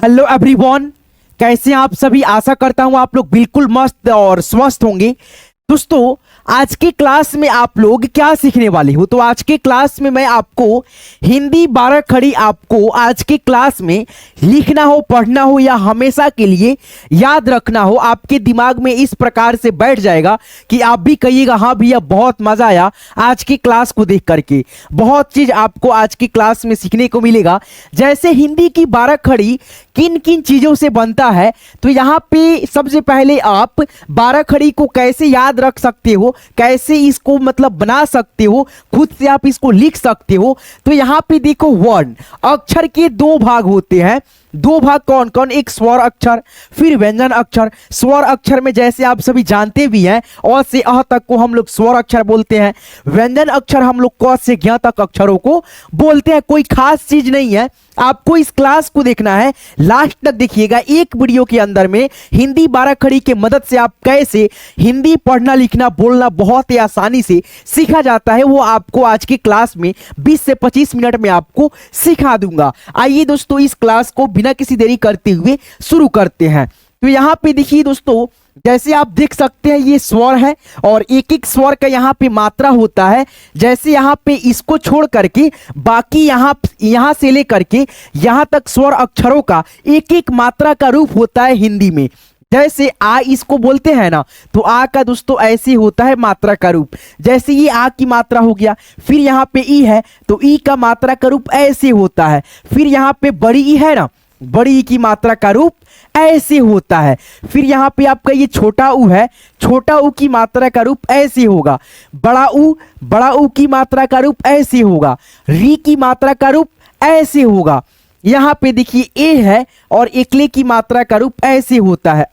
Hello everyone, कैसे हैं आप सभी। आशा करता हूं आप लोग बिल्कुल मस्त और स्वस्थ होंगे। दोस्तों, आज की क्लास में आप लोग क्या सीखने वाले हो, तो आज की क्लास में मैं आपको हिंदी 12 खड़ी आपको आज की क्लास में लिखना हो, पढ़ना हो या हमेशा के लिए याद रखना हो, आपके दिमाग में इस प्रकार से बैठ जाएगा कि आप भी कहिएगा हाँ भैया बहुत मजा आया आज की क्लास को देख करके। बहुत चीज आपको आज की क्लास में सीखने को मिलेगा। जैसे हिंदी की 12 खड़ी किन किन चीजों से बनता है, तो यहाँ पे सबसे पहले आप 12 खड़ी को कैसे याद रख सकते हो, कैसे इसको मतलब बना सकते हो, खुद से आप इसको लिख सकते हो। तो यहाँ पे देखो, वर्ण अक्षर के दो भाग होते हैं। दो भाग कौन कौन, एक स्वर अक्षर फिर व्यंजन अक्षर। स्वर अक्षर में जैसे आप सभी जानते भी हैं अ से अह तक को हम लोग स्वर अक्षर बोलते हैं। व्यंजन अक्षर हम लोग क से ज्ञ तक अक्षरों को बोलते हैं। कोई खास चीज नहीं है, आपको इस क्लास को देखना है, लास्ट तक देखिएगा। एक वीडियो के अंदर में हिंदी 12 खड़ी की मदद से आप कैसे हिंदी पढ़ना लिखना बोलना बहुत ही आसानी से सीखा जाता है, वो आपको आज की क्लास में 20 से 25 मिनट में आपको सिखा दूंगा। आइए दोस्तों, इस क्लास को बिना किसी देरी करते हुए शुरू करते हैं। तो यहाँ पे देखिए दोस्तों, जैसे आप देख सकते हैं ये स्वर है और एक एक स्वर का यहाँ पे मात्रा होता है। जैसे यहाँ पे इसको छोड़ करके बाकी यहाँ से लेकर के यहाँ तक स्वर अक्षरों का एक एक मात्रा का रूप होता है हिंदी में। जैसे आ इसको बोलते हैं ना, तो आ का दोस्तों ऐसे होता है मात्रा का रूप। जैसे ये आ की मात्रा हो गया, फिर यहाँ पे ई है तो ई का मात्रा का रूप ऐसे होता है। फिर यहाँ पे बड़ी ई है ना, बड़ी ई की मात्रा का रूप ऐसे होता है। फिर यहाँ पे आपका ये छोटा ऊ है, छोटा ऊ की मात्रा का रूप ऐसे होगा। बड़ा ऊ की मात्रा का रूप ऐसे होगा। री की मात्रा का रूप ऐसे होगा। यहाँ पे देखिए ए है और एकले की मात्रा का रूप ऐसे होता है।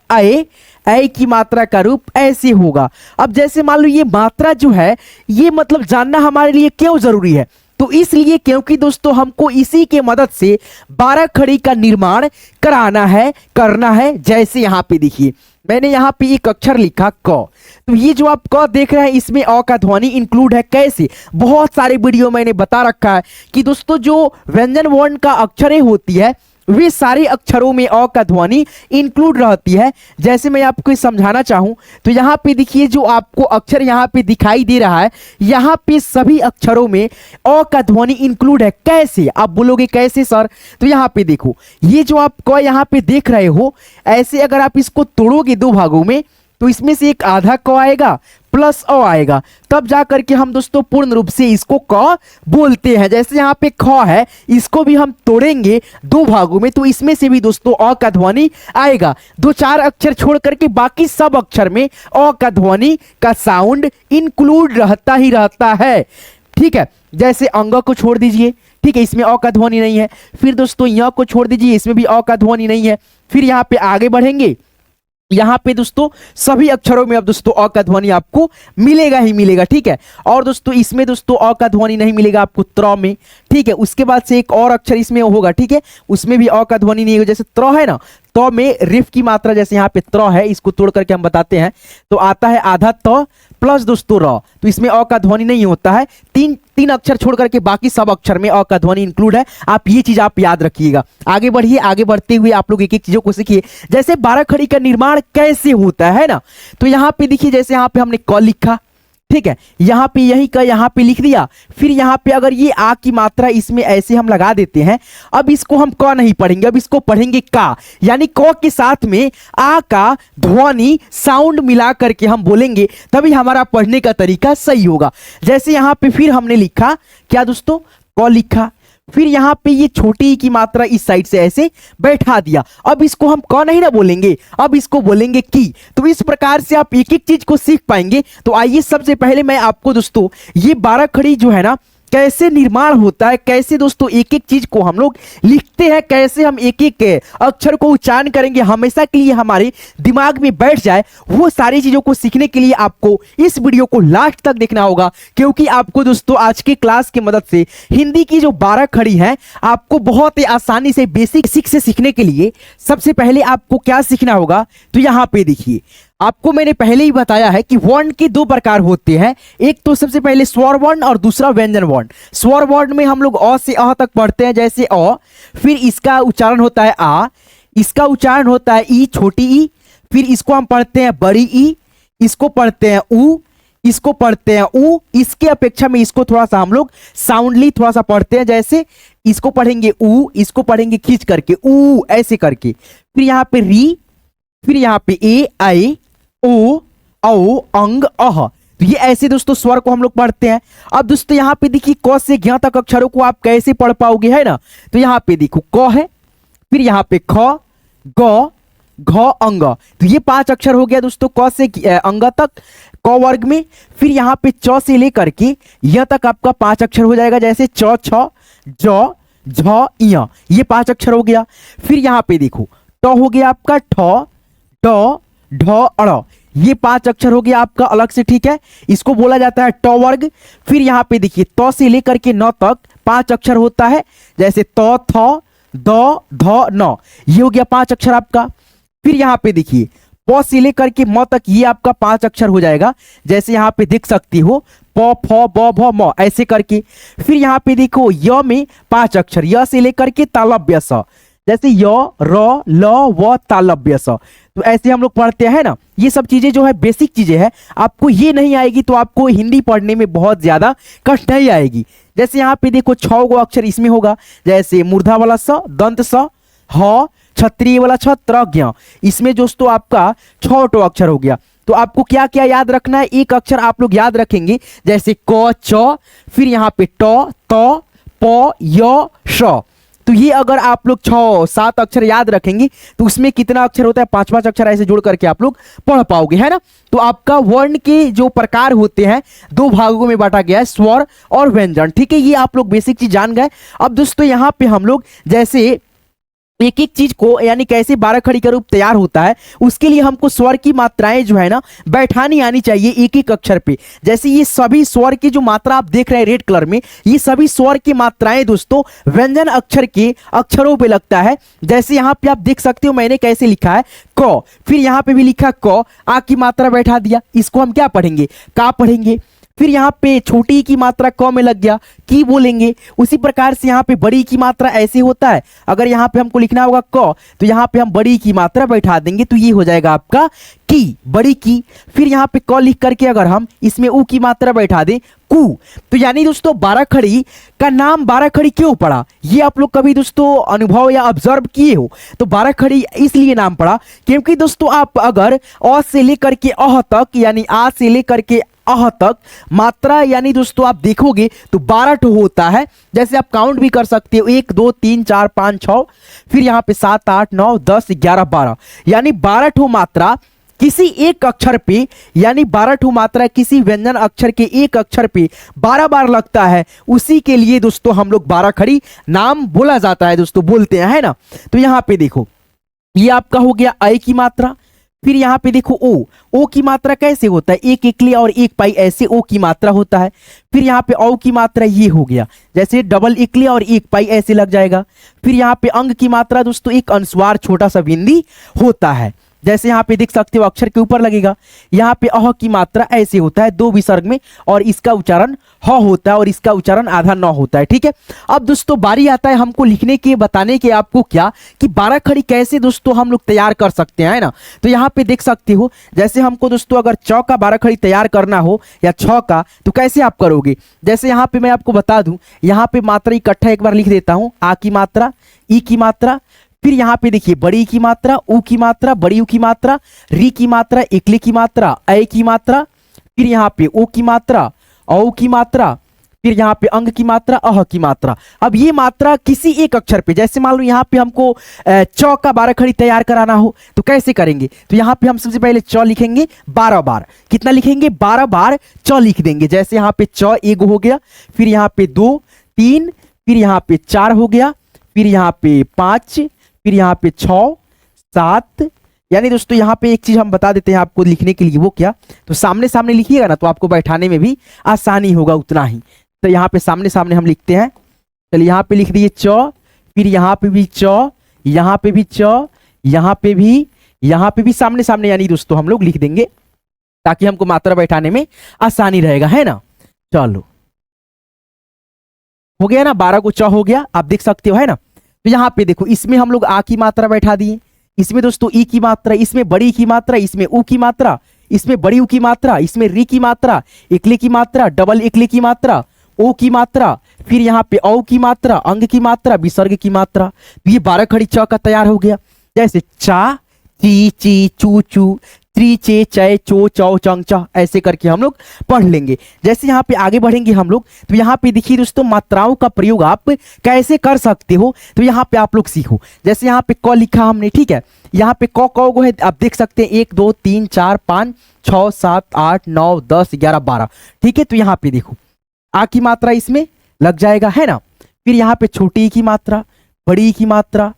ऐ की मात्रा का रूप ऐसे होगा। अब जैसे मान लो ये मात्रा जो है, ये मतलब जानना हमारे लिए क्यों जरूरी है, तो इसलिए क्योंकि दोस्तों हमको इसी के मदद से 12 खड़ी का निर्माण करना है। जैसे यहाँ पे देखिए, मैंने यहाँ पे एक अक्षर लिखा क, तो ये जो आप क देख रहे हैं इसमें अ का ध्वनि इंक्लूड है। कैसे, बहुत सारे वीडियो मैंने बता रखा है कि दोस्तों जो व्यंजन वर्ण का अक्षरें होती है वे सारे अक्षरों में अ का ध्वनि इंक्लूड रहती है। जैसे मैं आपको समझाना चाहूं तो यहाँ पे देखिए, जो आपको अक्षर यहाँ पे दिखाई दे रहा है, यहाँ पे सभी अक्षरों में अ का ध्वनि इंक्लूड है। कैसे, आप बोलोगे कैसे सर, तो यहाँ पे देखो, ये जो आप क यहाँ पे देख रहे हो, ऐसे अगर आप इसको तोड़ोगे दो भागों में, तो इसमें से एक आधा क आएगा प्लस अ आएगा, तब जा करके हम दोस्तों पूर्ण रूप से इसको क बोलते हैं। जैसे यहाँ पे ख है, इसको भी हम तोड़ेंगे दो भागों में, तो इसमें से भी दोस्तों अ का ध्वनि आएगा। दो चार अक्षर छोड़ करके बाकी सब अक्षर में अ का ध्वनि का साउंड इंक्लूड रहता ही रहता है। ठीक है, जैसे अंग को छोड़ दीजिए, ठीक है, इसमें अ का ध्वनि नहीं है। फिर दोस्तों य को छोड़ दीजिए, इसमें भी अ का ध्वनि नहीं है। फिर यहाँ पे आगे बढ़ेंगे, यहाँ पे दोस्तों सभी अक्षरों में अब दोस्तों अ का ध्वनि आपको मिलेगा ही मिलेगा। ठीक है, और दोस्तों इसमें दोस्तों अ का ध्वनि नहीं मिलेगा आपको त्र में। ठीक है, उसके बाद से एक और अक्षर इसमें होगा, ठीक है, उसमें भी अ का ध्वनि नहीं होगा। जैसे त्र है ना, तो में रिफ की मात्रा, जैसे यहाँ पे त्र है, इसको तोड़ करके हम बताते हैं तो आता है आधा त प्लस दोस्तों र, तो इसमें अ का ध्वनि नहीं होता है। तीन अक्षर छोड़ करके बाकी सब अक्षर में अ का ध्वनि इंक्लूड है। आप ये चीज आप याद रखिएगा। आगे बढ़िए, आगे बढ़ते हुए आप लोग एक एक चीजों को सीखिए। जैसे 12 खड़ी का निर्माण कैसे होता है ना, तो यहाँ पे देखिए, जैसे यहाँ पे हमने क लिखा, ठीक है, यहाँ पे यही का यहाँ पे लिख दिया। फिर यहाँ पे अगर ये आ की मात्रा इसमें ऐसे हम लगा देते हैं, अब इसको हम क नहीं पढ़ेंगे, अब इसको पढ़ेंगे का, यानी क के साथ में आ का ध्वनि साउंड मिला करके हम बोलेंगे, तभी हमारा पढ़ने का तरीका सही होगा। जैसे यहाँ पे फिर हमने लिखा क्या दोस्तों, क लिखा, फिर यहाँ पे ये छोटी ई की मात्रा इस साइड से ऐसे बैठा दिया। अब इसको हम क नहीं ना बोलेंगे, अब इसको बोलेंगे की। तो इस प्रकार से आप एक एक चीज को सीख पाएंगे। तो आइए सबसे पहले मैं आपको दोस्तों ये 12 खड़ी जो है ना कैसे निर्माण होता है, कैसे दोस्तों एक एक चीज को हम लोग लिखते हैं, कैसे हम एक एक अक्षर को उच्चारण करेंगे हमेशा के लिए हमारे दिमाग में बैठ जाए, वो सारी चीजों को सीखने के लिए आपको इस वीडियो को लास्ट तक देखना होगा। क्योंकि आपको दोस्तों आज की क्लास की मदद से हिंदी की जो 12 खड़ी है आपको बहुत ही आसानी से बेसिक से सीखने के लिए सबसे पहले आपको क्या सीखना होगा, तो यहाँ पे देखिए, आपको मैंने पहले ही बताया है कि वर्ण के दो प्रकार होते हैं। एक तो सबसे पहले स्वर वर्ण और दूसरा व्यंजन वर्ण। स्वर वर्ण में हम लोग अ से अ तक पढ़ते हैं, जैसे अ, फिर इसका उच्चारण होता है आ, इसका उच्चारण होता है ई, छोटी ई। फिर इसको हम पढ़ते हैं बड़ी ई, इसको पढ़ते हैं ऊ, इसको पढ़ते हैं ऊ। इसके अपेक्षा में इसको थोड़ा सा हम लोग साउंडली थोड़ा सा पढ़ते हैं, जैसे इसको पढ़ेंगे ऊ, इसको पढ़ेंगे खींच करके ऊ, ऐसे करके। फिर यहाँ पे री, फिर यहाँ पे ए, आई, ओ, औ, अंग, अह। तो ये ऐसे दोस्तों स्वर को हम लोग पढ़ते हैं। अब दोस्तों यहाँ पे देखिए क से ज्ञ तक अक्षरों को आप कैसे पढ़ पाओगे, है ना। तो यहाँ पे देखो क है, फिर यहाँ पे ख, ग, घ, अंग। तो ये 5 अक्षर हो गया दोस्तों क से अंग तक, क वर्ग में। फिर यहाँ पे च से लेकर के य तक आपका 5 अक्षर हो जाएगा, जैसे च, छ, ज, झ, य। ये 5 अक्षर हो गया। फिर यहाँ पे देखो ट हो गया आपका, ठ, ड, ढ, अड़। ये 5 अक्षर हो गया आपका अलग से, ठीक है। इसको बोला जाता है ट वर्ग। फिर यहाँ पे देखिए त से लेकर के न तक 5 अक्षर होता है, जैसे त, थ, द, ध, न। ये हो गया 5 अक्षर आपका। फिर यहाँ पे देखिए प से लेकर के म तक ये आपका 5 अक्षर हो जाएगा, जैसे यहाँ पे देख सकती हो प, फ, ब, भ, म, ऐसे करके। फिर यहाँ पे देखो य में 5 अक्षर, य से लेकर के तालव्य स, जैसे य, र, ल, व, तालव्य स। तो ऐसे हम लोग पढ़ते हैं ना। ये सब चीजें जो है बेसिक चीजें हैं, आपको ये नहीं आएगी तो आपको हिंदी पढ़ने में बहुत ज्यादा कठिनाई आएगी। जैसे यहाँ पे देखो 6 गो अक्षर इसमें होगा, जैसे मूर्धा वाला स, दंत स, ह, क्षत्रिय वाला छ, त्रज्ञ। इसमें दोस्तों आपका 6 अक्षर हो गया। तो आपको क्या क्या याद रखना है, एक अक्षर आप लोग याद रखेंगे, जैसे क, च, फिर यहाँ पे ट, त, प, य, श। तो ये अगर आप लोग 6-7 अक्षर याद रखेंगे तो उसमें कितना अक्षर होता है, 5-5 अक्षर ऐसे जोड़ करके आप लोग पढ़ पाओगे, है ना। तो आपका वर्ण के जो प्रकार होते हैं 2 भागों में बांटा गया है, स्वर और व्यंजन, ठीक है। ये आप लोग बेसिक चीज जान गए। अब दोस्तों यहाँ पे हम लोग जैसे एक एक चीज को यानी कैसे 12 खड़ी का रूप तैयार होता है, उसके लिए हमको स्वर की मात्राएं जो है ना बैठानी आनी चाहिए एक एक अक्षर पे। जैसे ये सभी स्वर की जो मात्रा आप देख रहे हैं रेड कलर में, ये सभी स्वर की मात्राएं दोस्तों व्यंजन अक्षर के अक्षरों पे लगता है। जैसे यहाँ पे आप देख सकते हो मैंने कैसे लिखा है क, फिर यहाँ पे भी लिखा क, आ की मात्रा बैठा दिया, इसको हम क्या पढ़ेंगे, का पढ़ेंगे। फिर यहाँ पे छोटी की मात्रा क में लग गया, की बोलेंगे। उसी प्रकार से यहाँ पे बड़ी की मात्रा ऐसे होता है, अगर यहाँ पे हमको लिखना होगा क तो यहाँ पे हम बड़ी की मात्रा बैठा देंगे, तो ये हो जाएगा आपका की, बड़ी की। फिर यहाँ पे क लिख करके अगर हम इसमें ऊ की मात्रा बैठा दें, कु। तो यानी दोस्तों 12 खड़ी का नाम 12 खड़ी क्यों पड़ा, ये आप लोग कभी दोस्तों अनुभव या ऑब्जर्व किए हो। तो 12 खड़ी इसलिए नाम पड़ा क्योंकि दोस्तों आप अगर अ से लेकर के अह तक यानी आ से लेकर के अह तक मात्रा यानी दोस्तों आप देखोगे तो 12 ठो होता है। जैसे आप काउंट भी कर सकते हो 1 2 3 4 5 6, फिर यहाँ पे 7 8 9 10 11 12, यानी 12 ठो मात्रा किसी एक अक्षर पे, यानी 12 ठो मात्रा किसी व्यंजन अक्षर के एक अक्षर पे 12 बार लगता है। उसी के लिए दोस्तों हम लोग 12 खड़ी नाम बोला जाता है दोस्तों, बोलते हैं, है ना। तो यहाँ पे देखो ये आपका हो गया अ की मात्रा। फिर यहाँ पे देखो ओ की मात्रा कैसे होता है, एक इकली और एक पाई ऐसे ओ की मात्रा होता है। फिर यहाँ पे औ की मात्रा ये हो गया, जैसे डबल इकली और एक पाई ऐसे लग जाएगा। फिर यहाँ पे अंग की मात्रा दोस्तों एक अनुस्वार छोटा सा बिंदी होता है, जैसे यहाँ पे देख सकते हो अक्षर के ऊपर लगेगा। यहाँ पे अह की मात्रा ऐसे होता है 2 विसर्ग में, और इसका उच्चारण ह होता है और इसका उच्चारण आधा न होता है, ठीक है। अब दोस्तों बारी आता है हमको लिखने के, बताने के आपको क्या कि 12 खड़ी कैसे दोस्तों हम लोग तैयार कर सकते हैं, है ना। तो यहाँ पे देख सकते हो जैसे हमको दोस्तों अगर च का 12 खड़ी तैयार करना हो या 6 का, तो कैसे आप करोगे। जैसे यहाँ पे मैं आपको बता दूं, यहाँ पे मात्रा इकट्ठा एक बार लिख देता हूं, आ की मात्रा, ई की मात्रा, फिर यहाँ पे देखिए बड़ी की मात्रा, ऊ की मात्रा, बड़ी ऊ की मात्रा, री की मात्रा, इकली की मात्रा, ऐ की मात्रा, फिर यहाँ पे ओ की मात्रा, औ की मात्रा, फिर यहाँ पे अंग की मात्रा, अह की मात्रा। अब ये मात्रा किसी एक अक्षर पे, जैसे मान लो यहाँ पे हमको च का 12 खड़ी तैयार कराना हो तो कैसे करेंगे। तो यहाँ पे हम सबसे पहले च लिखेंगे 12 बार, कितना लिखेंगे 12 बार च लिख देंगे। जैसे यहाँ पे च एक हो गया, फिर यहाँ पे 2 3, फिर यहाँ पे 4 हो गया, फिर यहाँ पे 5, फिर यहाँ पे 6 7। यानी दोस्तों यहाँ पे एक चीज हम बता देते हैं आपको लिखने के लिए, वो क्या, तो सामने सामने लिखिएगा ना तो आपको बैठाने में भी आसानी होगा उतना ही। तो यहाँ पे सामने सामने हम लिखते हैं, चलिए यहाँ पे लिख दिए च, फिर यहाँ पे भी च, यहाँ पे भी च, यहाँ पे भी सामने सामने यानी दोस्तों हम लोग लिख देंगे ताकि हमको मात्रा बैठाने में आसानी रहेगा, है ना। चलो हो गया ना, 12 को च हो गया, आप देख सकते हो, है ना। तो यहाँ पे देखो इसमें हम लोग आ की मात्रा बैठा दिए, इसमें दोस्तों ई की मात्रा, इसमें बड़ी की मात्रा, इसमें ऊ की मात्रा, इसमें बड़ी ऊ की मात्रा, इसमें री की मात्रा, इकली की मात्रा, डबल इकली की मात्रा, ओ की मात्रा, फिर यहाँ पे औ की मात्रा, अंग की मात्रा, विसर्ग की मात्रा। तो ये 12 खड़ी च का तैयार हो गया। जैसे चा, ची ची, चू चू, त्री चे चय चो चौ चंग चा, ऐसे करके हम लोग पढ़ लेंगे। जैसे यहाँ पे आगे बढ़ेंगे हम लोग, तो यहाँ पे देखिए दोस्तों मात्राओं का प्रयोग आप कैसे कर सकते हो, तो यहाँ पे आप लोग सीखो। जैसे यहाँ पे क लिखा हमने, ठीक है, यहाँ पे क गो है, आप देख सकते हैं 1 2 3 4 5 6 7 8 9 10 11 12, ठीक है। तो यहाँ पे देखो आ की मात्रा इसमें लग जाएगा, है ना। फिर यहाँ पे छोटी की मात्रा, बड़ी की मात्रा,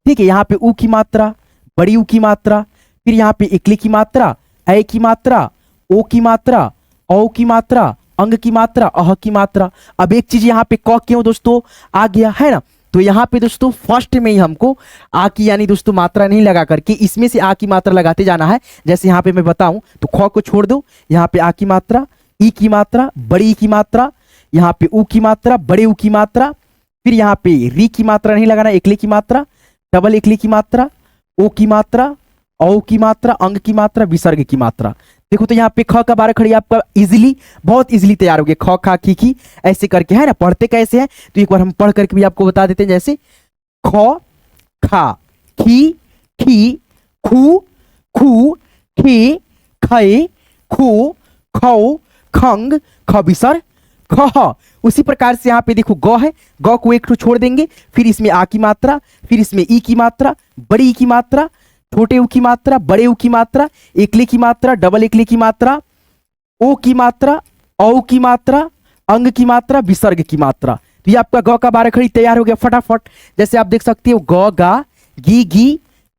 ठीक है, यहाँ पे ऊ की मात्रा, बड़ी ऊ की मात्रा, फिर यहाँ पे इकली की मात्रा, ऐ की मात्रा, ओ की मात्रा, औ की मात्रा, अंग की मात्रा, अह की मात्रा। अब एक चीज यहाँ पे क क्यों दोस्तों आ गया, है ना। तो यहाँ पे दोस्तों फर्स्ट में ही हमको आ की यानी दोस्तों मात्रा नहीं लगा करके इसमें से आ की मात्रा लगाते जाना है। जैसे यहाँ पे मैं बताऊं तो ख को छोड़ दो, यहाँ पे आ की मात्रा, ई की मात्रा, बड़ी की मात्रा, यहाँ पे ऊ की मात्रा, बड़े ऊ की मात्रा, फिर यहाँ पे री की मात्रा नहीं लगाना, इकली की मात्रा, डबल इकली की मात्रा, ओ की मात्रा, औ की मात्रा, अंग की मात्रा, विसर्ग की मात्रा। देखो तो यहाँ पे ख का 12 खड़ी आपका इजीली, बहुत इजीली तैयार हो गया। ख खा की ऐसे करके, है ना। पढ़ते कैसे हैं तो एक बार हम पढ़ करके भी आपको बता देते हैं। जैसे ख खा, खी खी, खू खू, खे खे, खो खौ, खंग खबिसर ख। उसी प्रकार से यहाँ पे देखो ग है, ग को एक ठो छोड़ देंगे, फिर इसमें आ की मात्रा, फिर इसमें ई की मात्रा, बड़ी ई की मात्रा, छोटे ऊ की मात्रा, बड़े ऊ की मात्रा, इकली की मात्रा, डबल इकली की मात्रा, ओ की मात्रा, औ की मात्रा, अंग की मात्रा, विसर्ग की मात्रा। तो ये आपका ग का 12 खड़ी तैयार हो गया फटाफट। जैसे आप देख सकते हो ग गा, गी गी,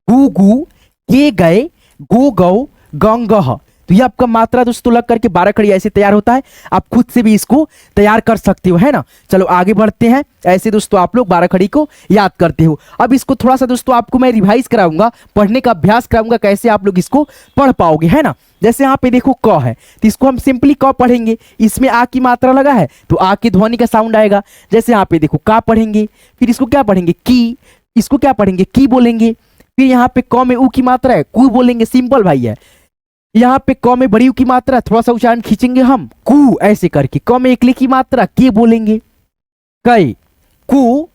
गू गू, गे गए, गो गौ, गंग गह। तो ये आपका मात्रा दोस्तों लग करके 12 खड़ी ऐसे तैयार होता है। आप खुद से भी इसको तैयार कर सकते हो, है ना। चलो आगे बढ़ते हैं। ऐसे दोस्तों आप लोग 12 खड़ी को याद करते हो। अब इसको थोड़ा सा दोस्तों आपको मैं रिवाइज कराऊंगा, पढ़ने का अभ्यास कराऊंगा, कैसे आप लोग इसको पढ़ पाओगे, है ना। जैसे यहाँ पे देखो क है, तो इसको हम सिंपली क पढ़ेंगे, इसमें आ की मात्रा लगा है तो आ की ध्वनि का साउंड आएगा। जैसे यहाँ पे देखो का पढ़ेंगे, फिर इसको क्या पढ़ेंगे की, इसको क्या पढ़ेंगे की बोलेंगे। फिर यहाँ पे क में ऊ की मात्रा है, कु बोलेंगे, सिंपल भाई है। यहाँ पे क में बड़ी ऊ की मात्रा, थोड़ा सा उच्चारण खींचेंगे हम, कु ऐसे करके। क में इकली की मात्रा के बोलेंगे, कै कु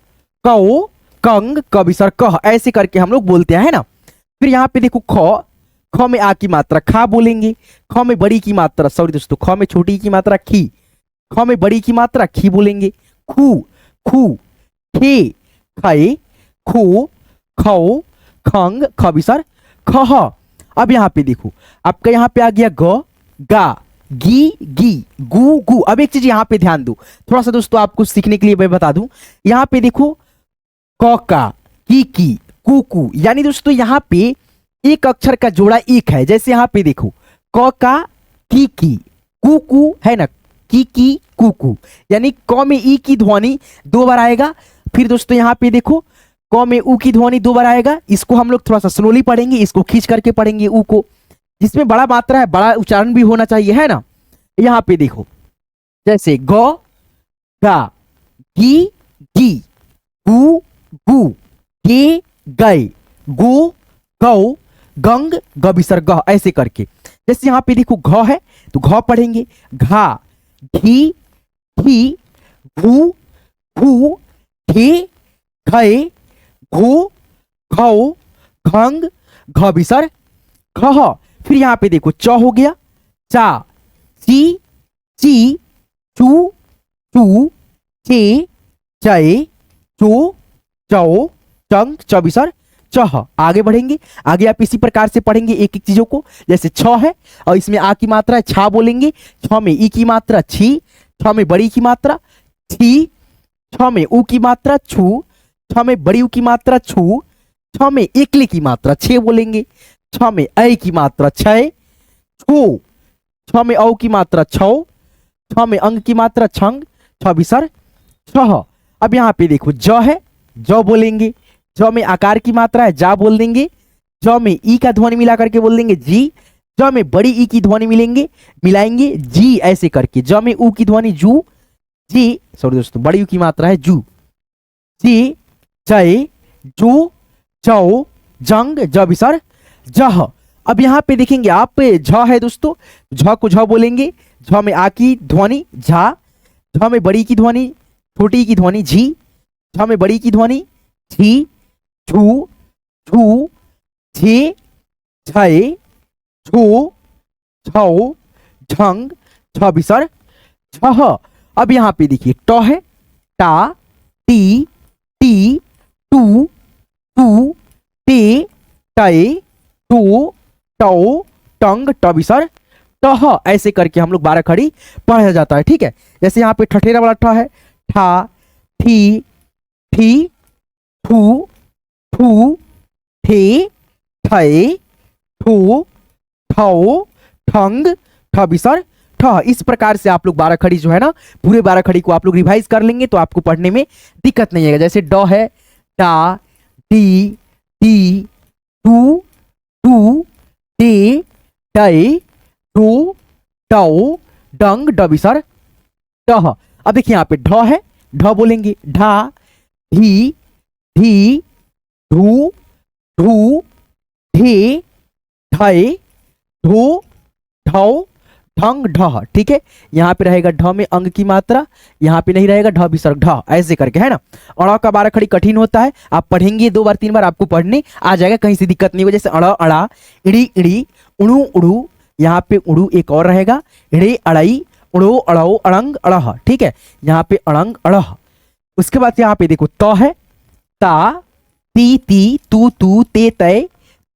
कौ कंग कबिसर कह, ऐसे करके हम लोग बोलते हैं, है ना। फिर यहाँ पे देखो ख, ख में आ की मात्रा खा बोलेंगे, ख में बड़ी की मात्रा, सॉरी दोस्तों, ख में छोटी की मात्रा खी, ख में बड़ी की मात्रा खी बोलेंगे, खू खू, खे खे, खो खौ, खंग खबिसर खह। अब यहाँ पे देखो आपका यहाँ पे आ गया ग गा, गी गी, गू गू। अब एक चीज यहाँ पे ध्यान दो, थोड़ा सा दोस्तों आपको सीखने के लिए मैं बता दूं। यहाँ पे देखो क का, की, कू कू, यानी दोस्तों यहाँ पे एक अक्षर का जोड़ा एक है। जैसे यहाँ पे देखो क का, की कू कू, है ना, की कू कू, यानी क में ई की ध्वनि 2 बार आएगा। फिर दोस्तों यहाँ पे देखो क में ऊ की ध्वनि 2 बार आएगा। इसको हम लोग थोड़ा सा स्लोली पढ़ेंगे, इसको खींच करके पढ़ेंगे ऊ को, जिसमें बड़ा मात्रा है, बड़ा उच्चारण भी होना चाहिए, है ना। यहाँ पे देखो जैसे ग गा, गी गी, गू गू, गे गए, गो गौ, गंग गबिसर गह, ऐसे करके। जैसे यहाँ पे देखो घ है तो घ पढ़ेंगे, घा घी घी, घू घू, घे घे, घो घौ, घंग घबिसर खह। फिर यहाँ पे देखो च हो गया, चा ची ची, चू चू, चे चय, चो चौ, चंग चबिसर चह। आगे बढ़ेंगे, आगे आप इसी प्रकार से पढ़ेंगे एक एक चीजों को। जैसे छ है और इसमें आ की मात्रा है, छा बोलेंगे, छ में ई की मात्रा छी, छ में बड़ी की मात्रा छी, छ में ऊ की मात्रा छू, छ में बड़ी ऊ की मात्रा छू, छ में एकली की मात्रा छे बोलेंगे, छ में ऐ की मात्रा छय, छो, छ में औ की मात्रा छौ, छ में अंग की मात्रा छंग, छबिसर छह। अब यहाँ पे देखो ज है, ज बोलेंगे, ज में आकार की मात्रा है, जा बोल देंगे, ज में ई का ध्वनि मिला करके बोल देंगे जी, ज में बड़ी ई की ध्वनि मिलाएंगे जी, ऐसे करके। ज में ऊ की ध्वनि जू, जी, सॉरी दोस्तों, बड़ी ऊ की मात्रा है जू, जी चय जो, चौ, जंग, ज विसर्ग जह। अब यहाँ पे देखेंगे आप झ है दोस्तों, झ को झ बोलेंगे, झ में आ की ध्वनि झा, झ में बड़ी की ध्वनि, छोटी की ध्वनि झी, झ में बड़ी की ध्वनि झी, झू, झू, झे, झय, झो, झौ, झंग, झ विसर्ग झह। अब यहाँ पे देखिए ट है, टा, टी, टी, टू, टू, टे, टय, टो, टौ, टंग, ट विसर्ग टह। ऐसे करके हम लोग 12 खड़ी पढ़ा जाता है। ठीक है, जैसे यहाँ पे ठठेरा वाला ठ है, ठा, ठी, ठी, ठू, ठू, ठे, ठय, ठो, ठौ, ठंग, ठ विसर्ग ठह। इस प्रकार से आप लोग 12 खड़ी जो है ना, पूरे 12 खड़ी को आप लोग रिवाइज कर लेंगे तो आपको पढ़ने में दिक्कत नहीं आएगा। जैसे ड है, डा, डी, टी, टू, टू, टे, टय, टो, टौ, डंग, ड विसर्ग टह। अब देखिए यहाँ पे ढ है, ढ बोलेंगे ढा, ढी, ढी, ढू, ढू, ढे, ढय, ढो, ढौ, ढंग, ढह। ठीक है, यहाँ पे रहेगा ढ में अंग की मात्रा, यहाँ पे नहीं रहेगा ढ विसर्ग ढ, ऐसे करके है ना। अड़ा का 12 खड़ी कठिन होता है, आप पढ़ेंगे 2 बार 3 बार आपको पढ़ने आ जाएगा, कहीं से दिक्कत नहीं होगी। जैसे अड़ा अड़ा, इड़ी इड़ी, उड़ू उड़ू, यहाँ पे उड़ू एक और रहेगा, इड़े अड़ई, उड़ो अड़ो, अड़ंग अड़ह। ठीक है, यहाँ पे अड़ंग अड़ह। उसके बाद यहाँ पे देखो त है, ता, ती ती, तू तू, ते तय,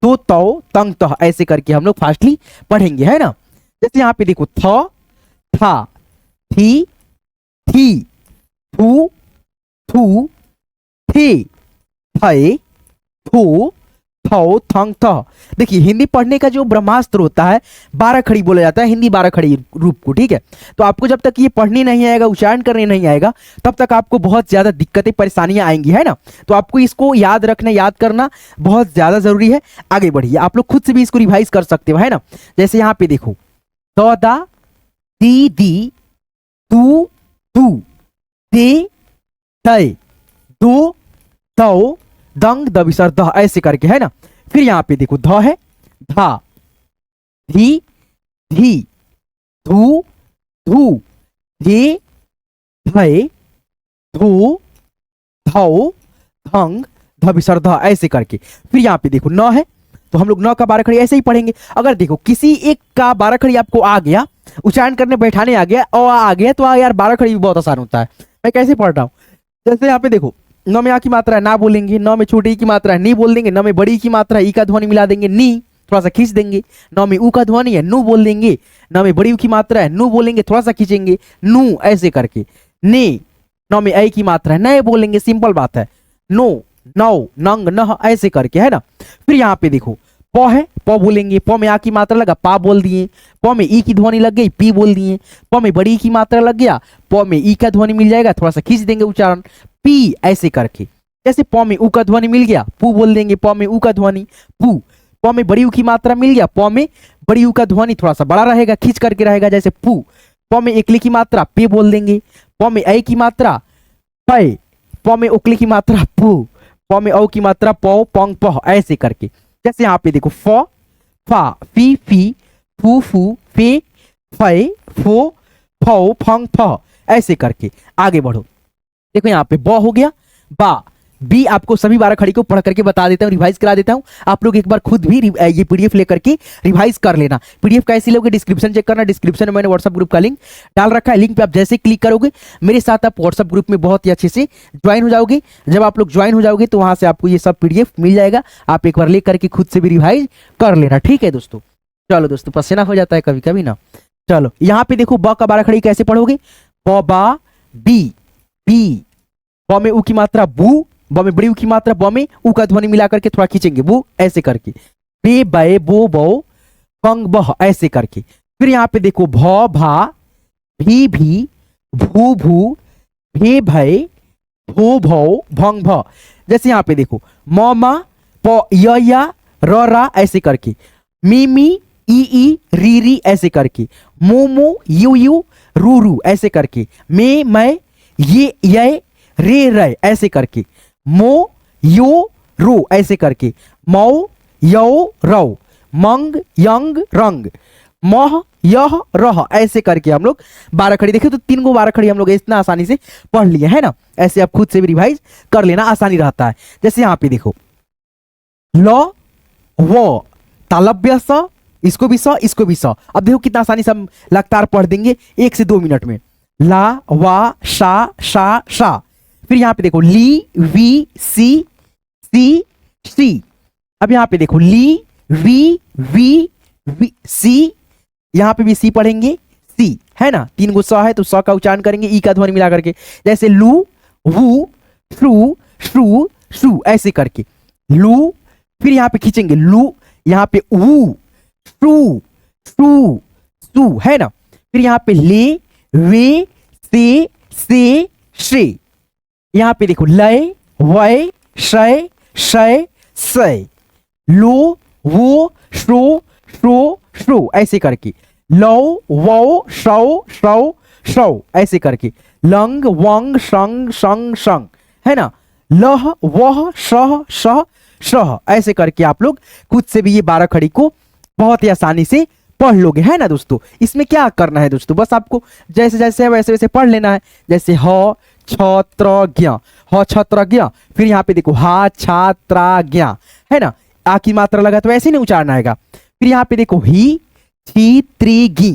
तो तौ, तंग तह। ऐसे करके हम लोग फास्टली पढ़ेंगे है ना। जैसे यहाँ पे देखो थ, था, थी, थी, थू, थू, थे, थय, थो, थौ, थंग थह। देखिए हिंदी पढ़ने का जो ब्रह्मास्त्र होता है 12 खड़ी बोला जाता है, हिंदी 12 खड़ी रूप को। ठीक है, तो आपको जब तक ये पढ़ने नहीं आएगा, उच्चारण करने नहीं आएगा, तब तक आपको बहुत ज्यादा दिक्कतें परेशानियां आएंगी है ना। तो आपको इसको याद रखना, याद करना बहुत ज्यादा जरूरी है। आगे बढ़िए, आप लोग खुद से भी इसको रिवाइज कर सकते हो है ना। जैसे यहाँ पे देखो दा, दी दी, तू तू, दे तय, दो दौ, दंग, द विसर्ग द, ऐसे करके है ना। फिर यहाँ पे देखो ध है, धा, धी, धी, धू, धू, धे, धय, धो, धौ, धंग, ध विसर्ग ध, ऐसे करके। फिर यहाँ पे देखो न है, तो हम लोग न का 12 खड़ी ऐसे ही पढ़ेंगे। अगर देखो किसी एक का 12 खड़ी आपको आ गया, उच्चारण करने बैठाने आ गया और आ गया, तो यार 12 खड़ी भी बहुत आसान होता है। मैं कैसे पढ़ रहा हूँ, जैसे यहाँ पे देखो न में आ की मात्रा है ना बोलेंगे, न में छोटी की मात्रा है नी बोल देंगे, न में बड़ी की मात्रा है ई का ध्वनि मिला देंगे नी, थोड़ा सा खींच देंगे। न में ऊ का ध्वनि है नु बोल देंगे, न में बड़ी ऊ की मात्रा है नु बोलेंगे, थोड़ा सा खींचेंगे नू, ऐसे करके। ने, न में ऐ की मात्रा है नए बोलेंगे, सिंपल बात है। नो, नौ, नंग, नह, ऐसे करके है ना। फिर यहाँ पे देखो प है, प बोलेंगे, प में आ की मात्रा लगा पा बोल दिए, प में ई की ध्वनि लग गई पी बोल दिए, प में बड़ी की मात्रा लग गया, प में ई का ध्वनि मिल जाएगा, थोड़ा सा खींच देंगे उच्चारण पी, ऐसे करके। जैसे प में ऊ का ध्वनि मिल गया पू बोल देंगे, प में ऊ का ध्वनि पू। प में बड़ी ऊ की मात्रा मिल गया, प में बड़ी ऊ का ध्वनि थोड़ा सा बड़ा रहेगा, खींच करके रहेगा, जैसे पू। प में एकली की मात्रा पे बोल देंगे, प में ऐ की मात्रा पै, प में उकली की मात्रा पू, प में औ की मात्रा पौ, पंग, पह, ऐसे करके। जैसे यहाँ पे देखो फ, फा, फी, फी, फू, फू, फे, फै, फो, फौ, फंग, फह, ऐसे करके आगे बढ़ो। देखो यहाँ पे ब हो गया, बा, बी आपको सभी 12 खड़ी को पढ़ करके बता देता हूँ, रिवाइज करा देता हूँ। आप लोग एक बार खुद भी ये पीडीएफ लेकर के रिवाइज कर लेना। पीडीएफ कैसी लोगे, डिस्क्रिप्शन चेक करना, डिस्क्रिप्शन में मैंने व्हाट्सएप ग्रुप का लिंक डाल रखा है। लिंक पे आप जैसे क्लिक करोगे मेरे साथ आप व्हाट्सएप ग्रुप में बहुत ही अच्छे से ज्वाइन हो जाओगे। जब आप लोग ज्वाइन हो जाओगे तो वहां से आपको ये सब पीडीएफ मिल जाएगा, आप एक बार ले करके खुद से भी रिवाइज कर लेना। ठीक है दोस्तों, चलो दोस्तों, पसीना हो जाता है कभी कभी ना। चलो यहाँ पे देखो ब का 12 खड़ी कैसे पढ़ोगे, ब, बा, बी, बी, ब में ऊ की मात्रा बू, ब में बड़ी ऊ की मात्रा ब में ऊ का ध्वनि मिला करके थोड़ा खींचेंगे बू, ऐसे करके। बे, बै, बो, बौ, बंग, बह, ऐसे करके। फिर यहाँ पे देखो भ, भा, भी, भी, भू, भू, भे, भय, भो, भौ, भंग, भ। जैसे यहाँ पे देखो म, मा, प, या, र, रा, ऐसे करके। मी, मी, ई, री, री, ऐसे करके। मो, मो, यू, रू, रू, ऐसे करके। मैं, ये, रे, ऐसे करके। मो, यो, रो ऐसे करके, मौ यौ रौ, मंग यंग रंग, मह यह रह ऐसे करके हम लोग 12 खड़ी देखिए तो 3 गो 12 खड़ी हम लोग इतना आसानी से पढ़ लिए है ना। ऐसे आप खुद से भी रिवाइज कर लेना, आसानी रहता है। जैसे यहाँ पे देखो ल वो तालव्य स, इसको भी स इसको भी स। अब देखो कितना आसानी से हम लगातार पढ़ देंगे 1 से 2 मिनट में। ला वा शा शा शा, फिर यहाँ पे देखो ली वी सी सी सी। अब यहाँ पे देखो ली वी सी, यहाँ पे भी सी पढ़ेंगे, सी है ना। 3 गो स है तो स का उच्चारण करेंगे ई का ध्वनि मिला करके। जैसे लू वू श्रू श्रू श्रू ऐसे करके लू, फिर यहाँ पे खींचेंगे लू, यहाँ पे ऊ श्रू श्रू सू है ना। फिर यहाँ पे ले वे से श्रे, यहाँ पे देखो लय वय शय शय सय, लो वो श्रो श्रो श्रो ऐसे करके, लौ वौ शौ शौ शौ ऐसे करके, लंग वंग शंग शंग शंग है ना, लह वह शह शह शह ऐसे करके आप लोग खुद से भी ये 12 खड़ी को बहुत ही आसानी से पढ़ लोगे है ना दोस्तों। इसमें क्या करना है दोस्तों, बस आपको जैसे जैसे वैसे वैसे पढ़ लेना है। जैसे ह छत्रज्ञ, ह छत्रज्ञ, फिर यहाँ पे देखो हा छात्राज्ञ है ना, आ की मात्रा लगा तो ऐसे ही नहीं उच्चारना आएगा। फिर यहाँ पे देखो ही छी त्री गी,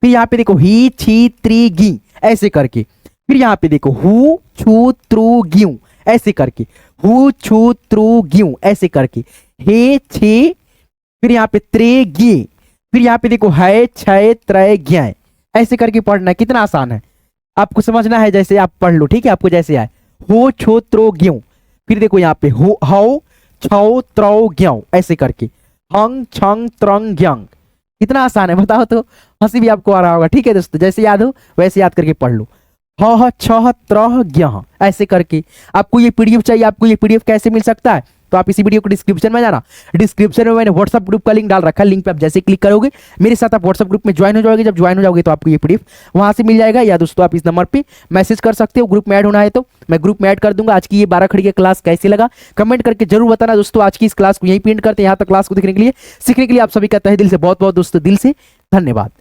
फिर यहाँ पे देखो ही छी त्री गी ऐसे करके, फिर यहाँ पे देखो हु छू त्रु ग्यू ऐसे करके, हु छू त्रु ग्यू ऐसे करके, हे छे, फिर यहाँ पे त्रे गे, फिर यहाँ पे देखो है छय त्रय ज्ञ ऐसे करके पढ़ना है। कितना आसान है, आपको समझना है जैसे आप पढ़ लो, ठीक है। आपको जैसे आए हो छो त्रो ग्यू, फिर देखो यहाँ पे हो हौ छौ त्रौ ग्यौ ऐसे करके, हंग छंग त्रंग ग्यंग। कितना आसान है बताओ तो, हंसी भी आपको आ रहा होगा। ठीक है दोस्तों, जैसे याद हो वैसे याद करके पढ़ लो। ह छह त्रह ग्यह ऐसे करके। आपको ये पीडीएफ चाहिए, आपको ये पीडीएफ कैसे मिल सकता है, तो आप इसी वीडियो को डिस्क्रिप्शन में जाना, डिस्क्रिप्शन में मैंने व्हाट्सएप ग्रुप का लिंक डाल रखा है। लिंक पे आप जैसे क्लिक करोगे मेरे साथ आप व्हाट्सएप ग्रुप में ज्वाइन हो जाओगे। जब ज्वाइन हो जाओगे तो आपको ये पीडीएफ वहां से मिल जाएगा, या दोस्तों आप इस नंबर पे मैसेज कर सकते हो। ग्रुप में ऐड होना है तो मैं ग्रुप में ऐड कर दूंगा। आज की ये 12 खड़ी की क्लास कैसे लगा कमेंट करके जरूर बताना दोस्तों। आज की इस क्लास को यहीं पे एंड करते हैं। यहाँ तक क्लास को देखने के लिए, सीखने के लिए आप सभी का तहे दिल से बहुत बहुत दोस्तों दिल से धन्यवाद।